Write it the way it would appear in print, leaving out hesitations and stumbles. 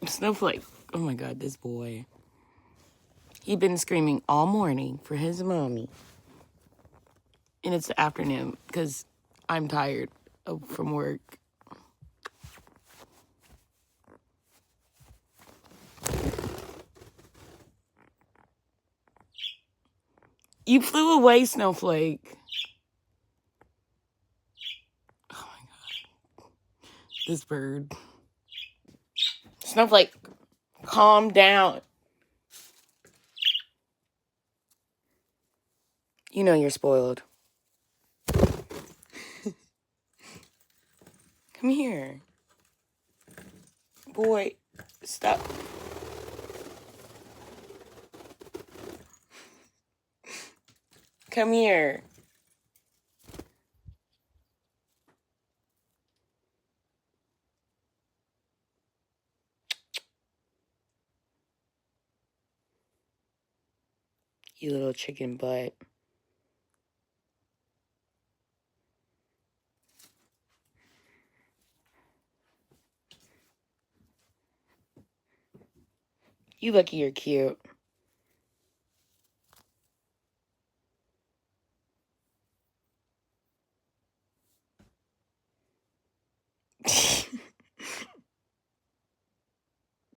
Snowflake. Oh my God, this boy. He been screaming all morning for his mommy. And it's the afternoon because I'm tired from work. You flew away, Snowflake. Oh my God. This bird. Snowflake, calm down. You know you're spoiled. Come here. Boy, stop. Come here. You little chicken butt. You lucky you're cute.